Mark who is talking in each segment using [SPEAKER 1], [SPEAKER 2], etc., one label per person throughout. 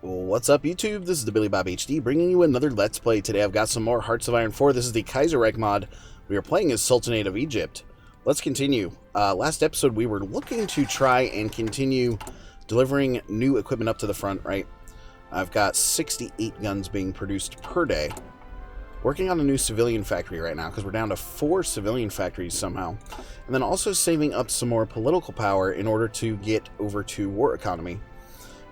[SPEAKER 1] What's up, YouTube? This is the Billy Bob HD bringing you another Let's Play. Today I've got some more Hearts of Iron 4. This is the KaiserReich mod. We are playing as Sultanate of Egypt. Let's continue. Last episode we were looking to try and continue delivering new equipment up to the front, right? I've got 68 guns being produced per day. Working on a new civilian factory right now because we're down to 4 civilian factories somehow. And then also saving up some more political power in order to get over to war economy.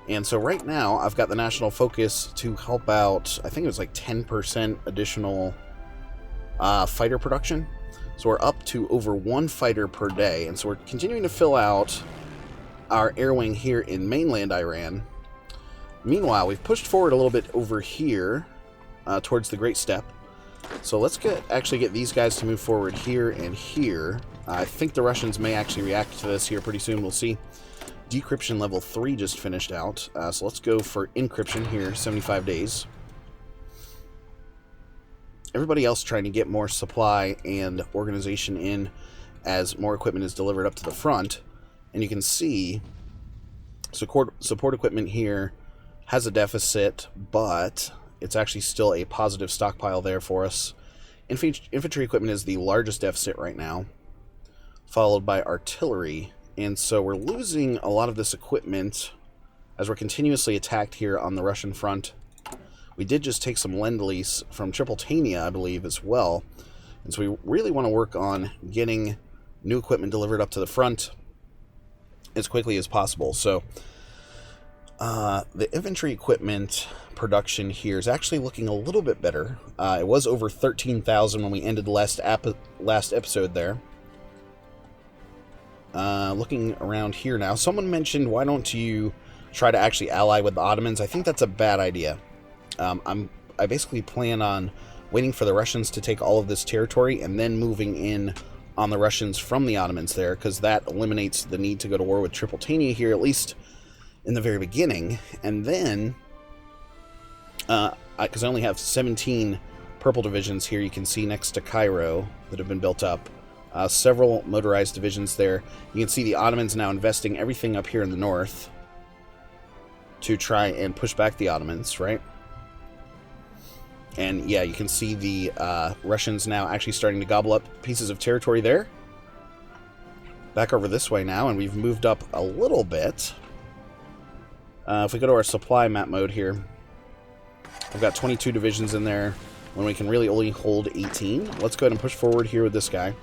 [SPEAKER 1] And so right now, I've got the national focus to help out, I think it was like 10% additional fighter production. So we're up to over 1 fighter per day. And so we're continuing to fill out our air wing here in mainland Iran. Meanwhile, we've pushed forward a little bit over here towards the Great Steppe. So let's actually get these guys to move forward here and here. I think the Russians may actually react to this here pretty soon. We'll see. Decryption level 3 just finished out, so let's go for encryption here, 75 days. Everybody else trying to get more supply and organization in as more equipment is delivered up to the front. And you can see support equipment here has a deficit, but it's actually still a positive stockpile there for us. Infantry equipment is the largest deficit right now, followed by artillery. And so we're losing a lot of this equipment as we're continuously attacked here on the Russian front. We did just take some Lend-Lease from Tripolitania, I believe, as well. And so we really want to work on getting new equipment delivered up to the front as quickly as possible. So the infantry equipment production here is actually looking a little bit better. It was over 13,000 when we ended the last episode there. Looking around here now, someone mentioned, why don't you try to actually ally with the Ottomans? I think that's a bad idea. I basically plan on waiting for the Russians to take all of this territory and then moving in on the Russians from the Ottomans there, because that eliminates the need to go to war with Tripolitania here, at least in the very beginning. And then, because I only have 17 purple divisions here, you can see next to Cairo that have been built up. Several motorized divisions there. You can see the Ottomans now investing everything up here in the north to try and push back the Ottomans, right? And yeah, you can see the Russians now actually starting to gobble up pieces of territory there. Back over this way now, and we've moved up a little bit. If we go to our supply map mode here, I've got 22 divisions in there when we can really only hold 18. Let's go ahead and push forward here with this guy.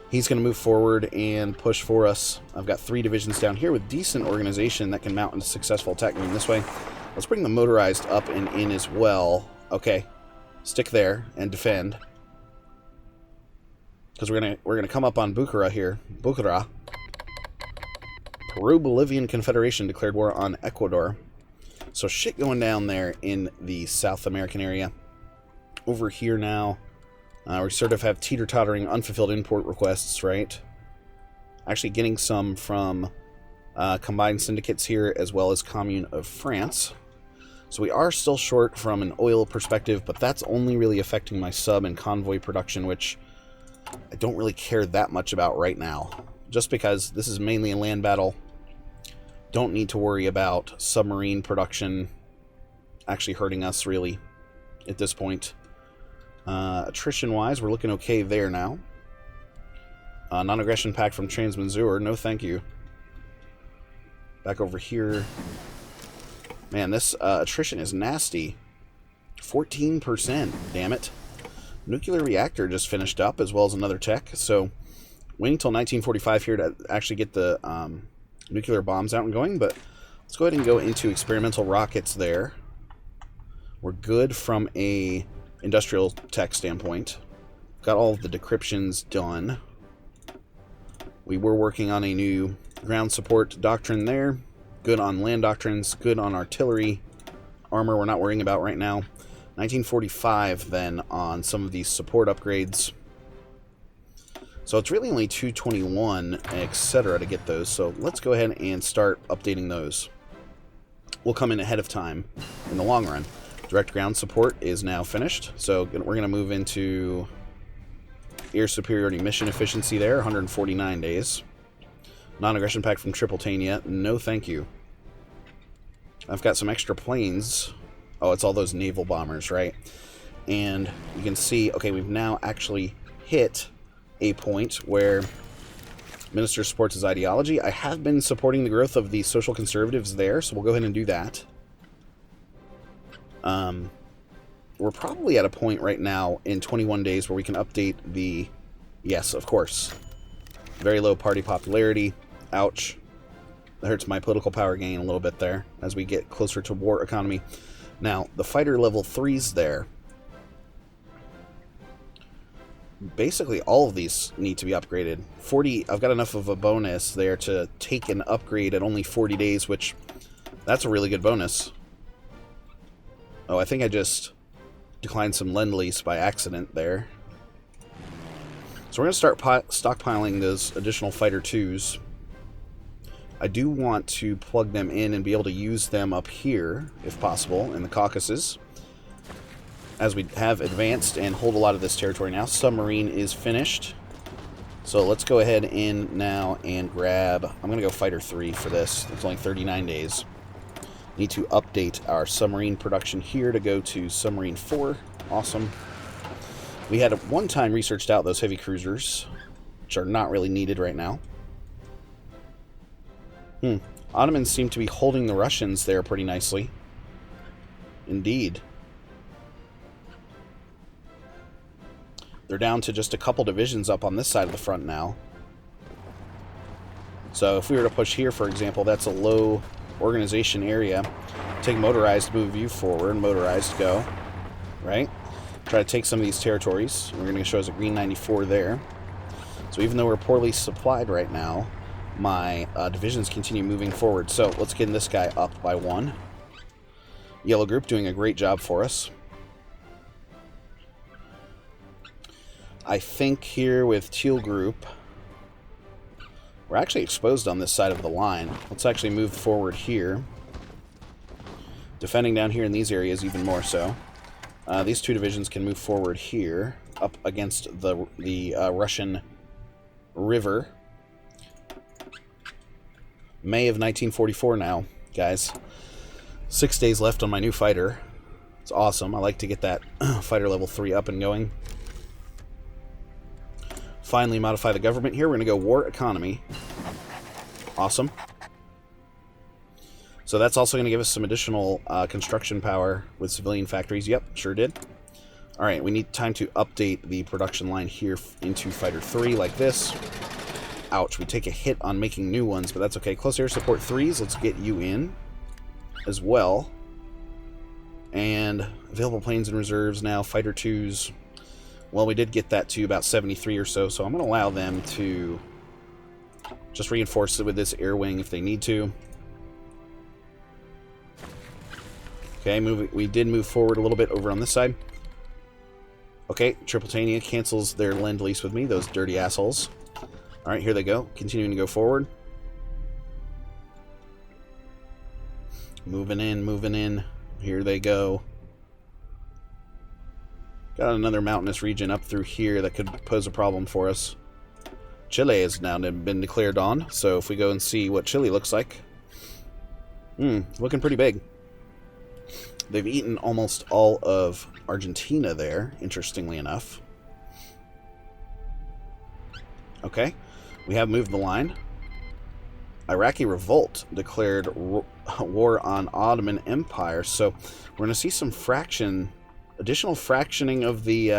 [SPEAKER 1] He's going to move forward and push for us. I've got 3 divisions down here with decent organization that can mount a successful attack moving this way. Let's bring the motorized up and in as well. Okay, stick there and defend, because we're gonna come up on Bukhara here. Bukhara. Peru-Bolivian Confederation declared war on Ecuador. So shit going down there in the South American area. Over here now. We sort of have teeter-tottering unfulfilled import requests, right? Actually getting some from combined syndicates here, as well as Commune of France. So we are still short from an oil perspective, but that's only really affecting my sub and convoy production, which I don't really care that much about right now. Just because this is mainly a land battle. Don't need to worry about submarine production actually hurting us, really, at this point. Attrition-wise, we're looking okay there now. Non-aggression pact from Transmanzur, no thank you. Back over here. Man, this attrition is nasty. 14%, damn it. Nuclear reactor just finished up, as well as another tech. So, waiting until 1945 here to actually get the nuclear bombs out and going. But let's go ahead and go into experimental rockets there. We're good from a industrial tech standpoint. Got all of the decryptions done. We were working on a new ground support doctrine there. Good on land doctrines, good on artillery. Armor we're not worrying about right now. 1945 then on some of these support upgrades. So it's really only 221, etc. to get those. So let's go ahead and start updating those. We'll come in ahead of time in the long run. Direct ground support is now finished, so we're going to move into air superiority mission efficiency there, 149 days. Non-aggression pact from Tripolitania, no thank you. I've got some extra planes. Oh, it's all those naval bombers, right? And you can see, okay, we've now actually hit a point where Minister supports his ideology. I have been supporting the growth of the social conservatives there, so we'll go ahead and do that. We're probably at a point right now in 21 days where we can update the... Yes, of course. Very low party popularity. Ouch. That hurts my political power gain a little bit there as we get closer to war economy. Now, the fighter level 3s there. Basically, all of these need to be upgraded. 40, I've got enough of a bonus there to take an upgrade at only 40 days, which, that's a really good bonus. Oh, I think I just declined some Lend-Lease by accident there. So we're going to start stockpiling those additional Fighter 2s. I do want to plug them in and be able to use them up here, if possible, in the Caucasus, as we have advanced and hold a lot of this territory now. Submarine is finished. So let's go ahead in now and grab... I'm going to go Fighter 3 for this. It's only 39 days. Need to update our submarine production here to go to Submarine 4. Awesome. We had at one time researched out those heavy cruisers, which are not really needed right now. Ottomans seem to be holding the Russians there pretty nicely. Indeed. They're down to just a couple divisions up on this side of the front now. So if we were to push here, for example, that's a low organization area. Take motorized, move you forward, motorized, go. Right? Try to take some of these territories. We're going to show us a green 94 there. So even though we're poorly supplied right now, my divisions continue moving forward. So let's get this guy up by 1. Yellow group doing a great job for us. I think here with teal group, we're actually exposed on this side of the line. Let's actually move forward here. Defending down here in these areas even more so. These two divisions can move forward here, up against the Russian river. May of 1944 now, guys. 6 days left on my new fighter. It's awesome. I like to get that fighter level 3 up and going. Finally modify the government here. We're going to go war economy. Awesome. So that's also going to give us some additional construction power with civilian factories. Yep, sure did. Alright, we need time to update the production line here into Fighter 3 like this. Ouch, we take a hit on making new ones, but that's okay. Close air support 3s, let's get you in as well. And available planes and reserves now, Fighter 2s. Well, we did get that to about 73 or so, so I'm going to allow them to just reinforce it with this air wing if they need to. Okay, we did move forward a little bit over on this side. Okay, Tripolitania cancels their Lend-Lease with me, those dirty assholes. Alright, here they go. Continuing to go forward. Moving in, moving in. Here they go. Got another mountainous region up through here that could pose a problem for us. Chile has now been declared on, so if we go and see what Chile looks like. Looking pretty big. They've eaten almost all of Argentina there, interestingly enough. Okay, we have moved the line. Iraqi revolt declared war on Ottoman Empire, so we're going to see some additional fractioning of the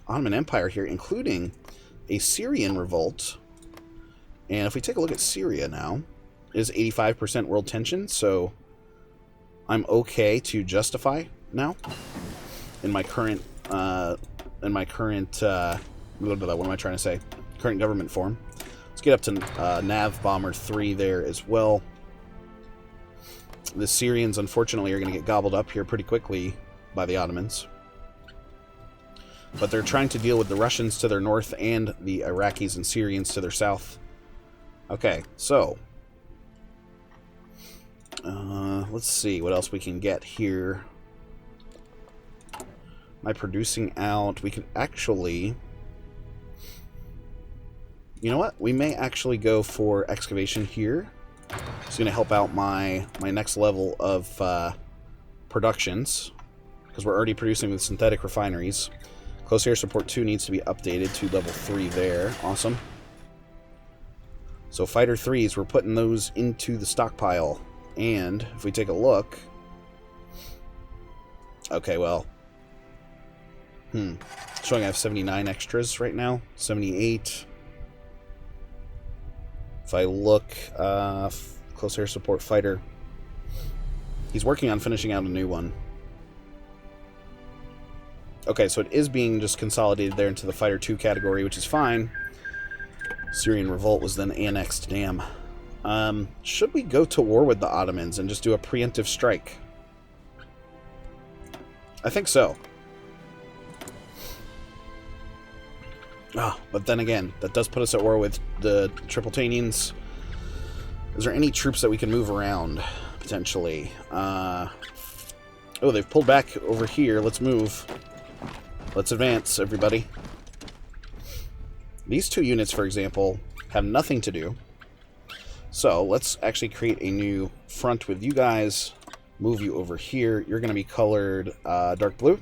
[SPEAKER 1] Ottoman Empire here, including a Syrian revolt. And if we take a look at Syria now, it is 85% world tension, so I'm okay to justify now in my current what am I trying to say? Current government form. Let's get up to Nav Bomber 3 there as well. The Syrians, unfortunately, are going to get gobbled up here pretty quickly by the Ottomans. But they're trying to deal with the Russians to their north and the Iraqis and Syrians to their south. Okay, so let's see what else we can get here. Am I producing out? We could actually... You know what? We may actually go for excavation here. It's going to help out my next level of productions, because we're already producing with synthetic refineries. Close air support 2 needs to be updated to level 3 there. Awesome. So fighter 3s, we're putting those into the stockpile. And if we take a look... Okay, well... Showing I have 79 extras right now. 78. If I look... close air support fighter. He's working on finishing out a new one. Okay, so it is being just consolidated there into the fighter 2 category, which is fine. Syrian revolt was then annexed. Damn. Should we go to war with the Ottomans and just do a preemptive strike? I think so. But then again, that does put us at war with the Tripolitanians. Is there any troops that we can move around, potentially? Oh, they've pulled back over here. Let's move. Let's advance, everybody. These 2 units, for example, have nothing to do. So, let's actually create a new front with you guys. Move you over here. You're going to be colored dark blue.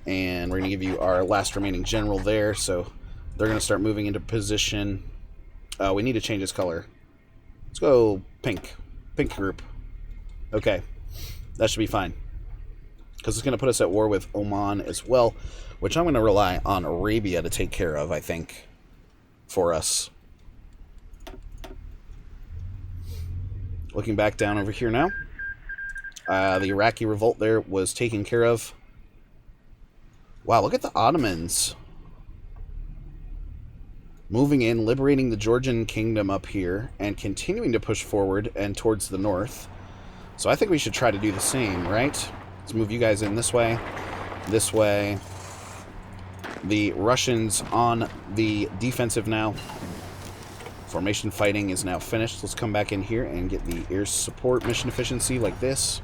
[SPEAKER 1] And we're going to give you our last remaining general there. So, they're going to start moving into position. We need to change his color. Let's go pink. Pink group. Okay. That should be fine. Because it's going to put us at war with Oman as well, which I'm going to rely on Arabia to take care of, I think, for us. Looking back down over here now. The Iraqi revolt there was taken care of. Wow, look at the Ottomans. Moving in, liberating the Georgian kingdom up here, and continuing to push forward and towards the north. So I think we should try to do the same, right? Let's move you guys in this way. This way. The Russians on the defensive now. Formation fighting is now finished. Let's come back in here and get the air support mission efficiency like this.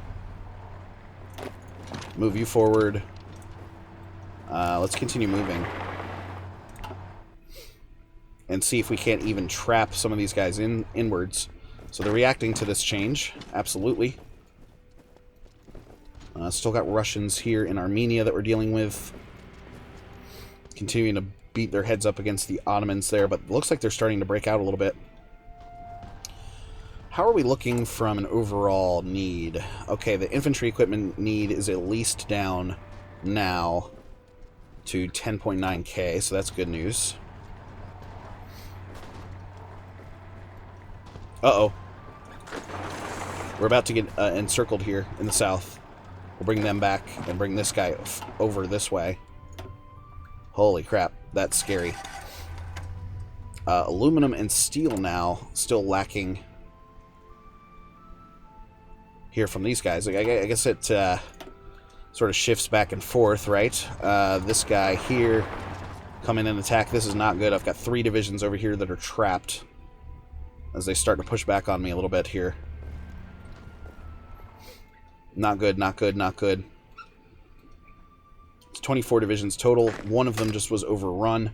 [SPEAKER 1] Move you forward. Let's continue moving. And see if we can't even trap some of these guys inwards. So they're reacting to this change. Absolutely. Still got Russians here in Armenia that we're dealing with. Continuing to beat their heads up against the Ottomans there, but it looks like they're starting to break out a little bit. How are we looking from an overall need? Okay, the infantry equipment need is at least down now to 10.9k, so that's good news. Uh-oh. We're about to get encircled here in the south. We'll bring them back and bring this guy over this way. Holy crap, that's scary. Aluminum and steel now, still lacking here from these guys. I guess it sort of shifts back and forth, right? This guy here, come in and attack. This is not good. I've got 3 divisions over here that are trapped as they start to push back on me a little bit here. Not good, not good, not good. It's 24 divisions total. One of them just was overrun.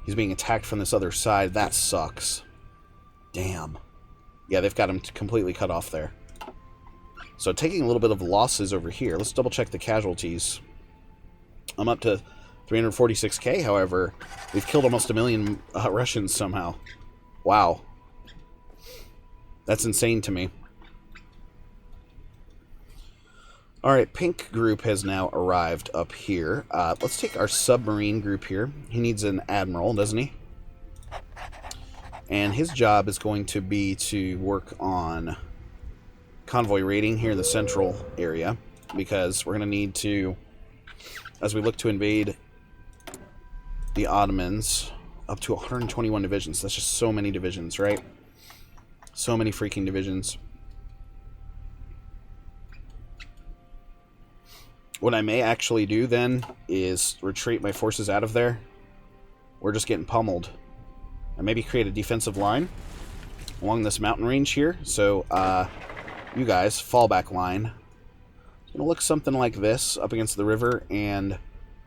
[SPEAKER 1] He's being attacked from this other side. That sucks. Damn. Yeah, they've got him completely cut off there. So taking a little bit of losses over here. Let's double check the casualties. I'm up to 346k, however. We've killed almost 1 million Russians somehow. Wow. That's insane to me. Alright, pink group has now arrived up here. Let's take our submarine group here. He needs an admiral, doesn't he? And his job is going to be to work on convoy raiding here in the central area, because we're going to need to, as we look to invade the Ottomans, up to 121 divisions. That's just so many divisions, right? So many freaking divisions. What I may actually do then is retreat my forces out of there. We're just getting pummeled. And maybe create a defensive line along this mountain range here. So, you guys, fallback line. It's going to look something like this up against the river and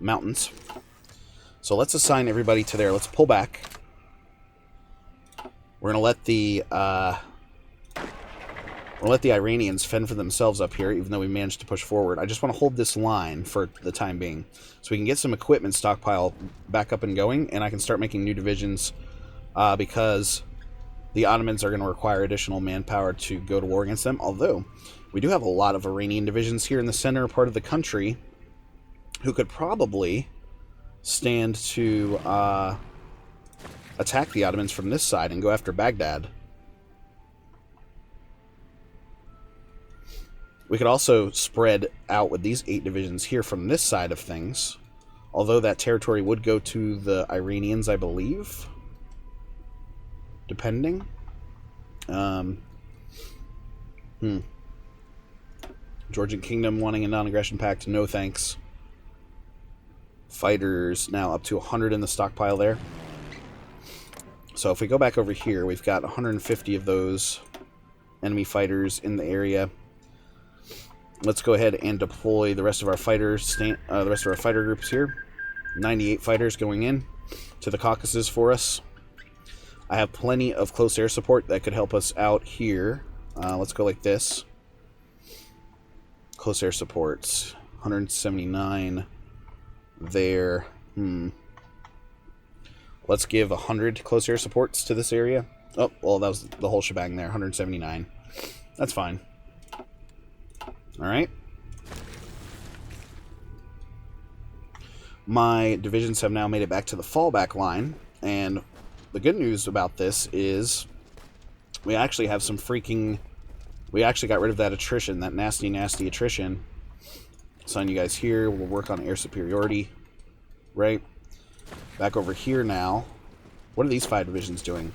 [SPEAKER 1] mountains. So let's assign everybody to there. Let's pull back. We're going to let the We'll let the Iranians fend for themselves up here, even though we managed to push forward. I just want to hold this line for the time being, so we can get some equipment stockpile back up and going, and I can start making new divisions, because the Ottomans are going to require additional manpower to go to war against them, although we do have a lot of Iranian divisions here in the center part of the country who could probably stand to attack the Ottomans from this side and go after Baghdad. We could also spread out with these 8 divisions here from this side of things, although that territory would go to the Iranians, I believe, depending. Georgian Kingdom wanting a non-aggression pact, no thanks. Fighters now up to 100 in the stockpile there. So if we go back over here, we've got 150 of those enemy fighters in the area. Let's go ahead and deploy the rest of our fighters, the rest of our fighter groups here. 98 fighters going in to the Caucasus for us. I have plenty of close air support that could help us out here. Let's go like this. Close air supports, 179 there. Let's give 100 close air supports to this area. Oh, well, that was the whole shebang there, 179. That's fine. Alright. My divisions have now made it back to the fallback line, and the good news about this is we actually have some freaking... We actually got rid of that attrition, that nasty, nasty attrition. Assign you guys here. We'll work on air superiority. Right? Back over here now. What are these 5 divisions doing?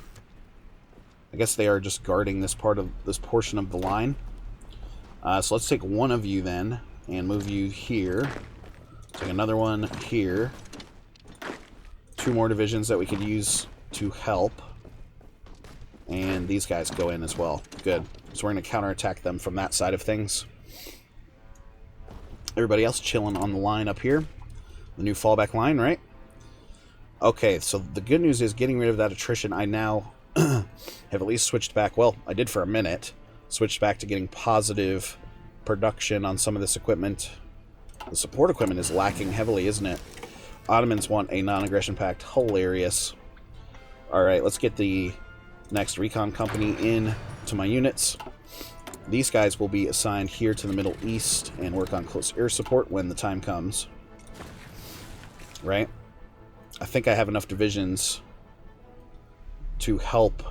[SPEAKER 1] I guess they are just guarding this portion of the line. So let's take one of you then and move you here. Take another one here. 2 more divisions that we could use to help. And these guys go in as well. Good. So we're going to counterattack them from that side of things. Everybody else chilling on the line up here. The new fallback line, right? Okay, so the good news is getting rid of that attrition. I now have at least switched back. Well, I did for a minute. Switched back to getting positive production on some of this equipment. The support equipment is lacking heavily, isn't it? Ottomans want a non-aggression pact. Hilarious. Alright, let's get the next recon company in to my units. These guys will be assigned here to the Middle East and work on close air support when the time comes. Right? I think I have enough divisions to help.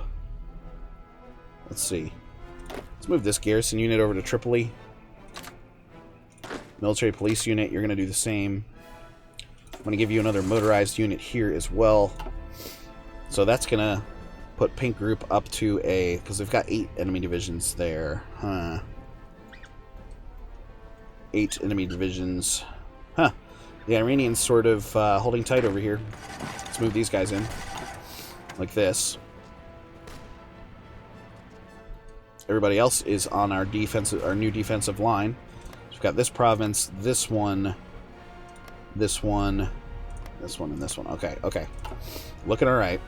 [SPEAKER 1] Let's see. Let's move this garrison unit over to Tripoli. Military police unit, you're going to do the same. I'm going to give you another motorized unit here as well. So that's going to put Pink Group up to a... Because they've got 8 enemy divisions there. 8 enemy divisions. The Iranians sort of holding tight over here. Let's move these guys in. Like this. Everybody else is on our new defensive line. So we've got this province, this one, this one, this one, and this one. Okay, okay. Looking alright.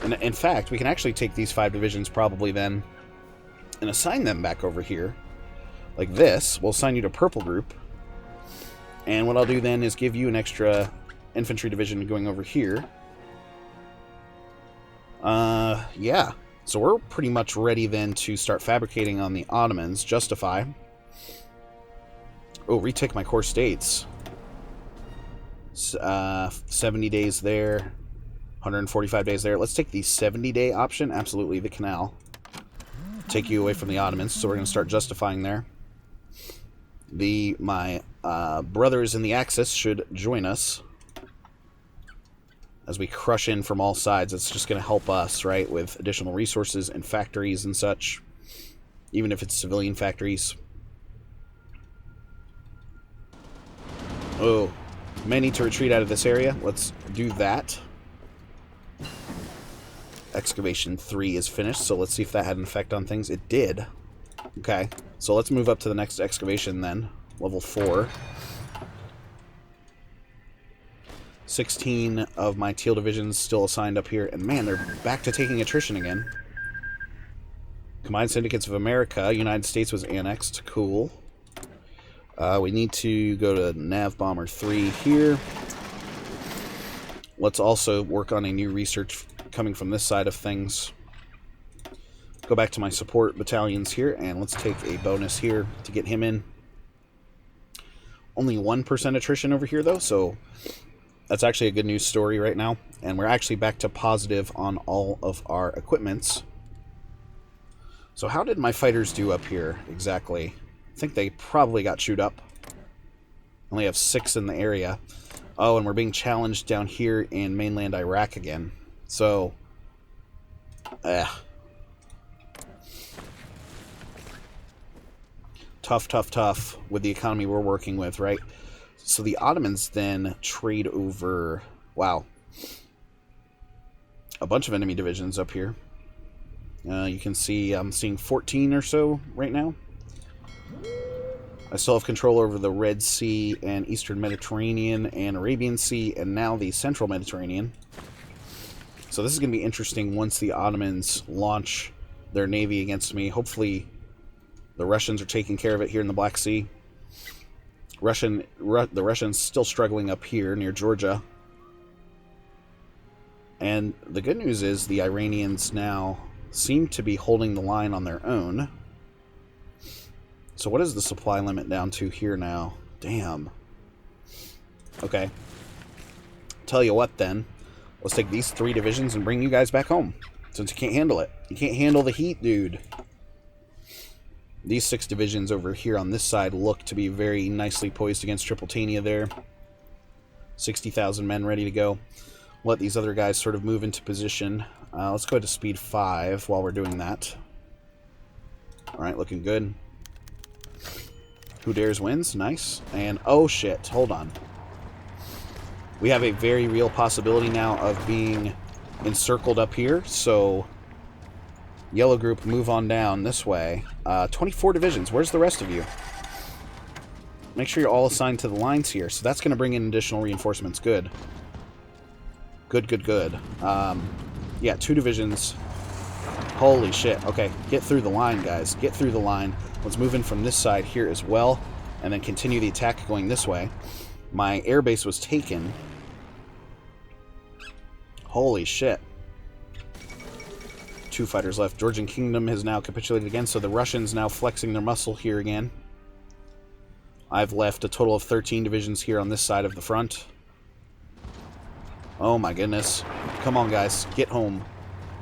[SPEAKER 1] And in fact, we can actually take these 5 divisions probably then and assign them back over here. Like this. We'll assign you to Purple Group. And what I'll do then is give you an extra infantry division going over here. Yeah. So we're pretty much ready then to start fabricating on the Ottomans. Justify. Oh, retake my core states. 70 days there. 145 days there. Let's take the 70-day option. Absolutely, the canal. Take you away from the Ottomans. So we're going to start justifying there. My brothers in the Axis should join us as we crush in from all sides. It's just going to help us, right, with additional resources and factories and such, even if it's civilian factories. Oh, may need to retreat out of this area. Let's do that. Excavation 3 is finished, so let's see if that had an effect on things. It did. Okay, so let's move up to the next excavation then. Level 4. 16 of my teal divisions still assigned up here. And man, they're back to taking attrition again. Combined Syndicates of America. United States was annexed. Cool. We need to go to Nav Bomber 3 here. Let's also work on a new research coming from this side of things. Go back to my support battalions here, and let's take a bonus here to get him in. Only 1% attrition over here, though, so that's actually a good news story right now. And we're actually back to positive on all of our equipments. So how did my fighters do up here exactly? I think they probably got chewed up. Only have 6 in the area. Oh, and we're being challenged down here in mainland Iraq again. So, tough with the economy we're working with, right? So the Ottomans then trade over, wow, a bunch of enemy divisions up here. You can see I'm seeing 14 or so right now. I still have control over the Red Sea and Eastern Mediterranean and Arabian Sea, and now the Central Mediterranean. So this is going to be interesting once the Ottomans launch their navy against me. Hopefully the Russians are taking care of it here in the Black Sea. The Russians still struggling up here near Georgia. And the good news is the Iranians now seem to be holding the line on their own. So what is the supply limit down to here now? Damn. Okay. Tell you what then. Let's take these 3 divisions and bring you guys back home. Since you can't handle it. You can't handle the heat, dude. These 6 divisions over here on this side look to be very nicely poised against Tripolitania there. 60,000 men ready to go. Let these other guys sort of move into position. Let's go to speed 5 while we're doing that. Alright, looking good. Who dares wins. Nice. And, oh shit, hold on. We have a very real possibility now of being encircled up here, so yellow group, move on down this way. 24 divisions. Where's the rest of you? Make sure you're all assigned to the lines here. So that's going to bring in additional reinforcements. Good. Good. Yeah, 2 divisions. Holy shit. Okay, get through the line, guys. Get through the line. Let's move in from this side here as well, and then continue the attack going this way. My airbase was taken. Holy shit. 2 fighters left. Georgian Kingdom has now capitulated again, so the Russians now flexing their muscle here again. I've left a total of 13 divisions here on this side of the front. Oh my goodness. Come on, guys. Get home.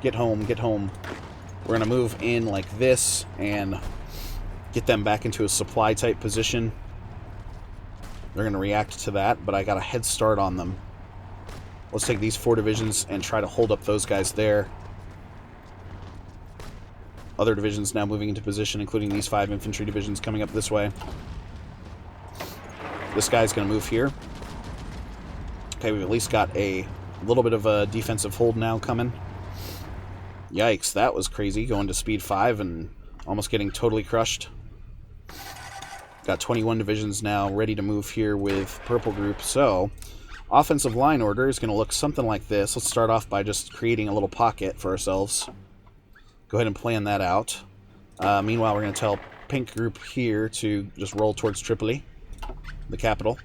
[SPEAKER 1] Get home. Get home. We're going to move in like this and get them back into a supply type position. They're going to react to that, but I got a head start on them. Let's take these 4 divisions and try to hold up those guys there. Other divisions now moving into position, including these 5 infantry divisions coming up this way. This guy's going to move here. Okay, we've at least got a little bit of a defensive hold now coming. Yikes, that was crazy, going to speed 5 and almost getting totally crushed. Got 21 divisions now ready to move here with purple group. So, offensive line order is going to look something like this. Let's start off by just creating a little pocket for ourselves. Go ahead and plan that out. Meanwhile, we're going to tell pink group here to just roll towards Tripoli, the capital.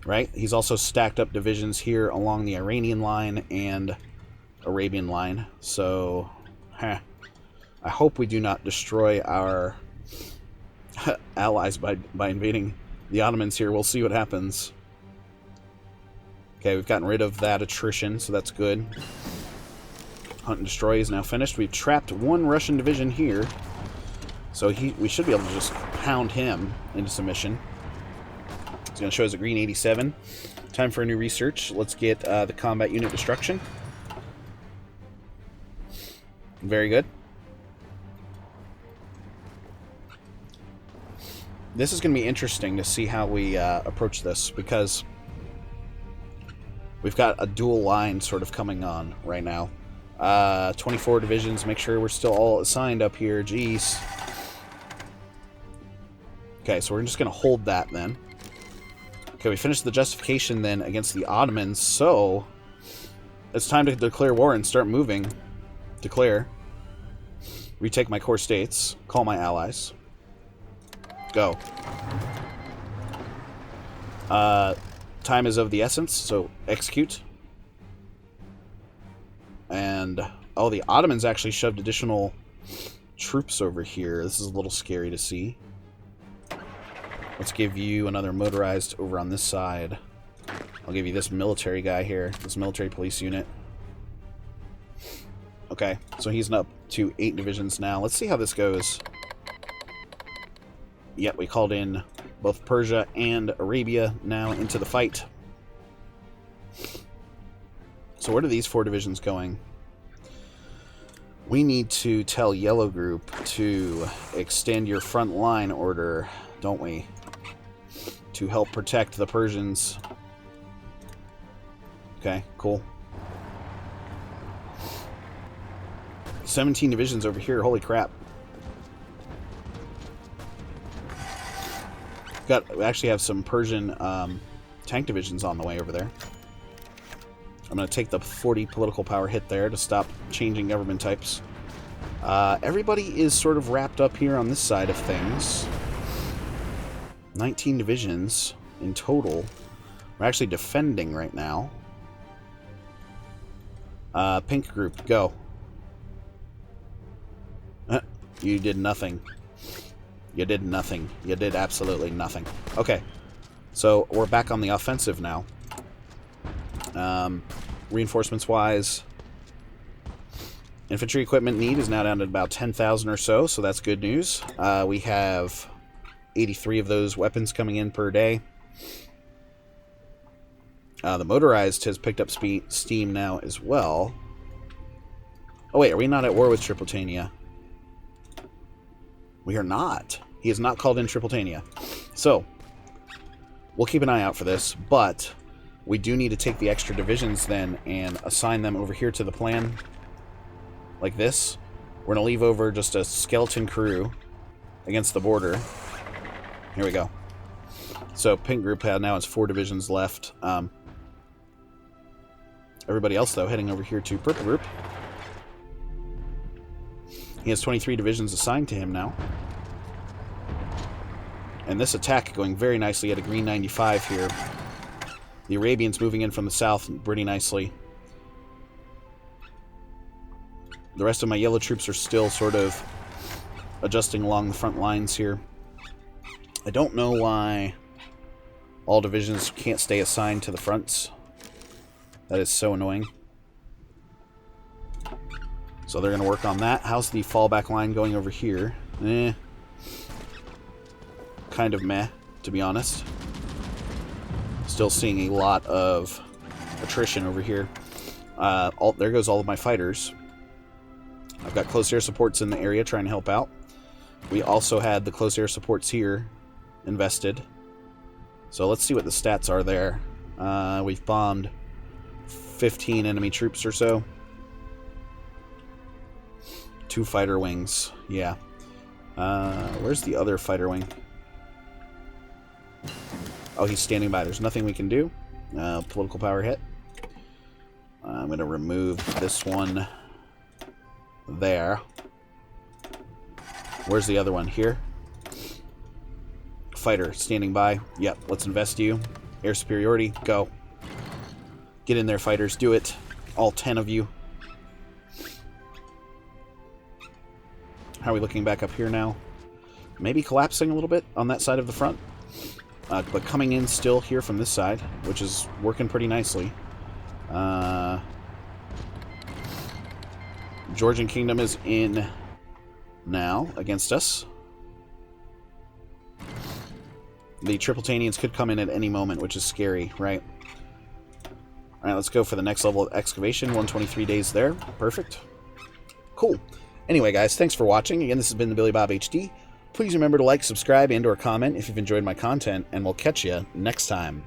[SPEAKER 1] Right? He's also stacked up divisions here along the Iranian line and Arabian line. So, I hope we do not destroy our allies by invading the Ottomans here. We'll see what happens. Okay, we've gotten rid of that attrition, so that's good. Hunt and destroy is now finished. We've trapped 1 Russian division here, so we should be able to just pound him into submission. It's going to show us a green 87. Time for a new research. Let's get the combat unit destruction. Very good. This is going to be interesting to see how we approach this, because we've got a dual line sort of coming on right now. 24 divisions. Make sure we're still all assigned up here. Jeez. Okay, so we're just going to hold that then. Okay, we finished the justification then against the Ottomans, so it's time to declare war and start moving. Declare. Retake my core states. Call my allies. Go. Time is of the essence, so execute. And, oh, the Ottomans actually shoved additional troops over here. This is a little scary to see. Let's give you another motorized over on this side. I'll give you this military guy here, this military police unit. Okay, so he's up to 8 divisions now. Let's see how this goes. Yep, we called in both Persia and Arabia now into the fight. So where are these 4 divisions going? We need to tell Yellow Group to extend your front line order, don't we? To help protect the Persians. Okay, cool. 17 divisions over here, holy crap. We actually have some Persian tank divisions on the way over there. I'm going to take the 40 political power hit there to stop changing government types. Everybody is sort of wrapped up here on this side of things. 19 divisions in total. We're actually defending right now. Pink group, go. You did nothing. You did nothing. You did absolutely nothing. Okay. So, we're back on the offensive now. Reinforcements-wise, infantry equipment need is now down to about 10,000 or so, so that's good news. We have 83 of those weapons coming in per day. The motorized has picked up steam now as well. Oh wait, are we not at war with Tripolitania? We are not. He has not called in Tripolitania. So, we'll keep an eye out for this, but we do need to take the extra divisions then and assign them over here to the plan. Like this. We're going to leave over just a skeleton crew against the border. Here we go. So, pink group now has 4 divisions left. Everybody else, though, heading over here to purple group. He has 23 divisions assigned to him now. And this attack going very nicely at a green 95 here. The Arabians moving in from the south pretty nicely. The rest of my yellow troops are still sort of adjusting along the front lines here. I don't know why all divisions can't stay assigned to the fronts. That is so annoying. So they're going to work on that. How's the fallback line going over here? Kind of meh, to be honest. Still seeing a lot of attrition over here. There goes all of my fighters. I've got close air supports in the area trying to help out. We also had the close air supports here invested. So let's see what the stats are there. We've bombed 15 enemy troops or so. 2 fighter wings. Yeah. Where's the other fighter wing? Oh, he's standing by. There's nothing we can do. Political power hit. I'm going to remove this one there. Where's the other one? Here. Fighter standing by. Yep, let's invest you. Air superiority. Go. Get in there, fighters. Do it. All 10 of you. How are we looking back up here now? Maybe collapsing a little bit on that side of the front. But coming in still here from this side, which is working pretty nicely. Georgian Kingdom is in now against us. The Tripolitanians could come in at any moment, which is scary, right? Alright, let's go for the next level of excavation. 123 days there. Perfect. Cool. Anyway, guys, thanks for watching. Again, this has been the Billy Bob HD. Please remember to like, subscribe, and/or comment if you've enjoyed my content, and we'll catch you next time.